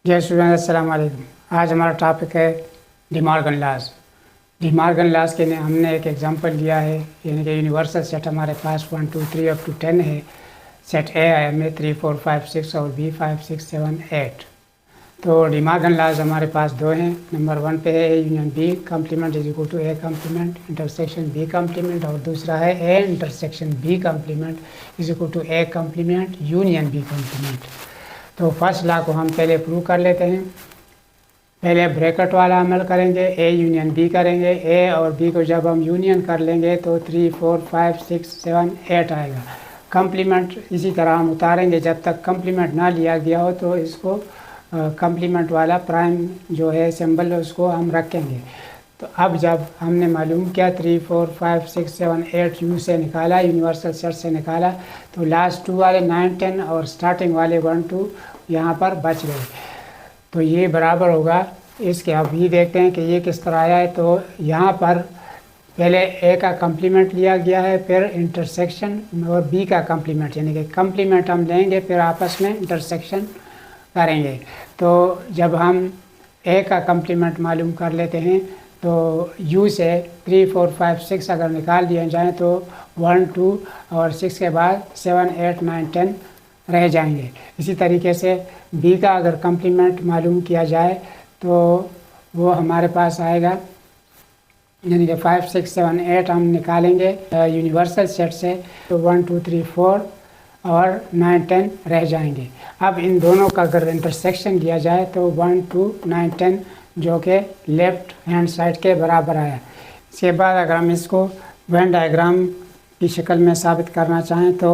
जय स्टूडेंट, अस्सलाम वालेकुम। आज हमारा टॉपिक है डिमॉर्गन लॉज। डिमॉर्गन लॉज के लिए हमने एक एग्जांपल लिया है, यानी कि यूनिवर्सल सेट हमारे पास 1 2 3 अप टू 10 है। सेट ए है हमें 3 4 5 6 और बी 5 6 7 8। तो डिमॉर्गन लॉज हमारे पास दो हैं। नंबर 1 पे है A union B complement is equal to A complement intersection B complement, और दूसरा है A intersection B complement is equal to A complement union B complement. तो फर्स्ट लॉ को हम पहले प्रूव कर लेते हैं। पहले ब्रैकेट वाला अमल करेंगे, ए यूनियन बी करेंगे। ए और बी को जब हम यूनियन कर लेंगे तो 3 4 5 6 7 8 आएगा। कम्प्लीमेंट इसी तरह हम उतारेंगे, जब तक कम्प्लीमेंट ना लिया गया हो तो इसको कम्प्लीमेंट वाला प्राइम जो है सिंबल उसको हम रखेंगे। तो अब जब हमने मालूम किया 3 4 5 6 7 8 यू से निकाला, यूनिवर्सल सेट से निकाला, तो लास्ट 2 वाले 9 10 और स्टार्टिंग वाले 1 2 यहाँ पर बच गए। तो ये बराबर होगा इसके। अब ये देखते हैं कि ये किस तरह आया है। तो यहाँ पर पहले ए का कम्प्लीमेंट लिया गया है, फिर इंटरसेक्शन और बी का कम्प्लीमेंट, यानी कि कम्प्लीमेंट हम लेंगे फिर आपस में इंटरसेक्शन करेंगे। तो जब हम ए का कम्प्लीमेंट मालूम कर लेते हैं तो u से 3 4 5 6 अगर निकाल दिए जाएँ तो 1 2 और 6 के बाद 7 8 9 10 रह जाएंगे। इसी तरीके से b का अगर कम्प्लीमेंट मालूम किया जाए तो वो हमारे पास आएगा, यानी कि 5 6 7 8 हम निकालेंगे यूनिवर्सल सेट से, तो 1 2 3 4 और 9 10 रह जाएंगे। अब इन दोनों का अगर इंटरसेक्शन दिया जाए तो 1 2 9 10 जो कि लेफ्ट हैंड साइड के बराबर आया। इसके बाद अगर हम इसको वेन डायग्राम की शक्ल में साबित करना चाहें तो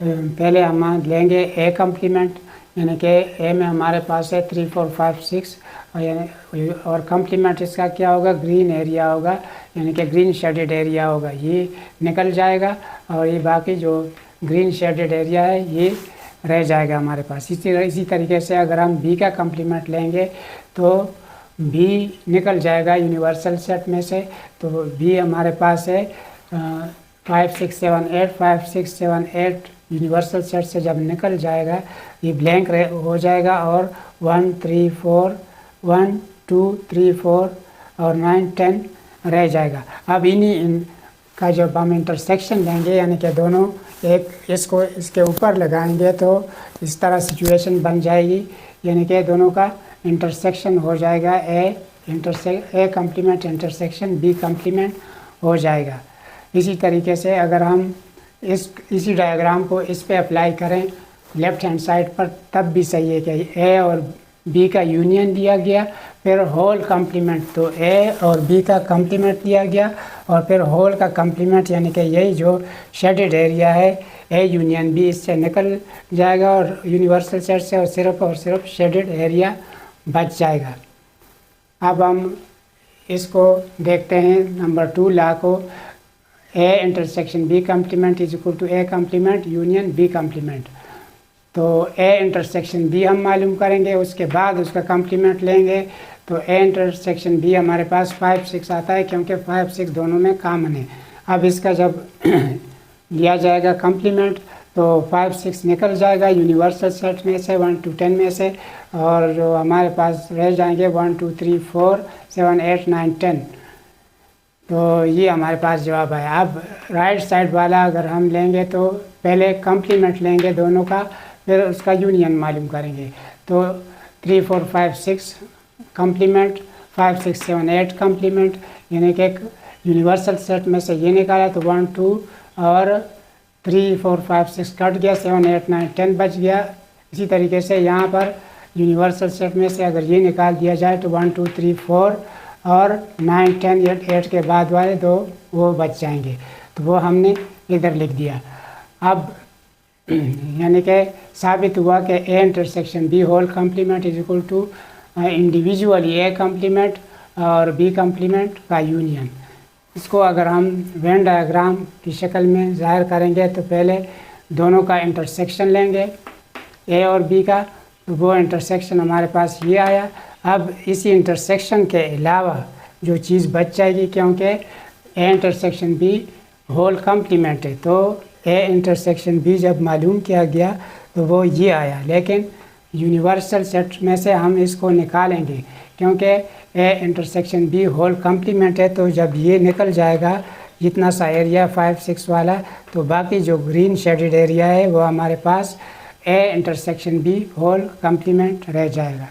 पहले हम लेंगे ए कम्प्लीमेंट, यानी कि ए में हमारे पास है 3 4 5 6 और कम्प्लीमेंट इसका क्या होगा, ग्रीन एरिया होगा, यानी कि ग्रीन शेडेड एरिया होगा, ये निकल जाएगा और ये बाकी जो ग्रीन शेडेड एरिया है ये रह जाएगा हमारे पास। इसी तरीके से अगर हम बी का कम्प्लीमेंट लेंगे तो बी निकल जाएगा यूनिवर्सल सेट में से। तो बी हमारे पास है 5 6 7 8 5 6 7 8 यूनिवर्सल सेट से जब निकल जाएगा ये ब्लैंक हो जाएगा और 1 3 4 1 2 3 4 और 9 10 रह जाएगा। अब इन का जब हम इंटरसेक्शन लेंगे, यानी कि दोनों एक इसको इसके ऊपर लगाएंगे तो इस तरह सिचुएशन बन जाएगी, यानी कि दोनों का इंटरसेक्शन हो जाएगा। A complement intersection B complement हो जाएगा। इसी तरीके से अगर हम इसी डायग्राम को इस पे अप्लाई करें लेफ्ट हैंड साइड पर, तब भी सही है कि ए और बी का यूनियन दिया गया, फिर होल कम्प्लीमेंट, तो ए और बी का कम्प्लीमेंट दिया गया और फिर होल का कम्प्लीमेंट, यानी कि यही जो शेडेड एरिया है ए यूनियन बी इससे निकल जाएगा और यूनिवर्सल सेट से और सिर्फ शेडेड एरिया बच जाएगा। अब हम इसको देखते हैं नंबर 2 लॉ को, A intersection B complement is equal to A complement union B complement. तो ए इंटरसेक्शन बी हम मालूम करेंगे, उसके बाद उसका कम्प्लीमेंट लेंगे। तो ए इंटरसेक्शन बी हमारे पास 5 6 आता है, क्योंकि 5 6 दोनों में कॉमन है। अब इसका जब लिया जाएगा कम्प्लीमेंट तो 5 6 निकल जाएगा यूनिवर्सल सेट में से 1 2 10 में से, और जो हमारे पास रह जाएंगे 1 2 3 4 7 8 9 10। तो ये हमारे पास जवाब आया। अब राइट साइड वाला अगर हम लेंगे तो पहले कम्प्लीमेंट लेंगे दोनों का, फिर उसका यूनियन मालूम करेंगे। तो 3 4 5 6 कम्प्लीमेंट, 5 6 7 8 कम्प्लीमेंट, यानी कि यूनिवर्सल सेट में से ये निकाला तो 1 2 और 3 4 5 6 कट गया, 7 8 9 10 बच गया। इसी तरीके से यहाँ पर यूनिवर्सल सेट में से अगर ये निकाल दिया जाए तो 1 2 3 4 और 9 10 8 के बाद वाले दो वो बच जाएंगे, तो वो हमने इधर लिख दिया। अब यानी कि साबित हुआ कि A intersection B whole complement is equal to individually A complement और बी कम्प्लीमेंट का यूनियन। इसको अगर हम वेन डायग्राम की शक्ल में ज़ाहिर करेंगे तो पहले दोनों का इंटरसेक्शन लेंगे ए और बी का, तो वो इंटरसेक्शन हमारे पास ये आया। अब इसी इंटरसेक्शन के अलावा जो चीज़ बच जाएगी, क्योंकि A intersection B whole complement है, तो ए इंटरसेक्शन बी जब मालूम किया गया तो वो ये आया। लेकिन यूनिवर्सल सेट में से हम इसको निकालेंगे, क्योंकि A intersection B whole complement है। तो जब ये निकल जाएगा जितना सा एरिया 5, 6 वाला, तो बाकी जो ग्रीन शेडेड एरिया है वो हमारे पास A intersection B whole complement रह जाएगा।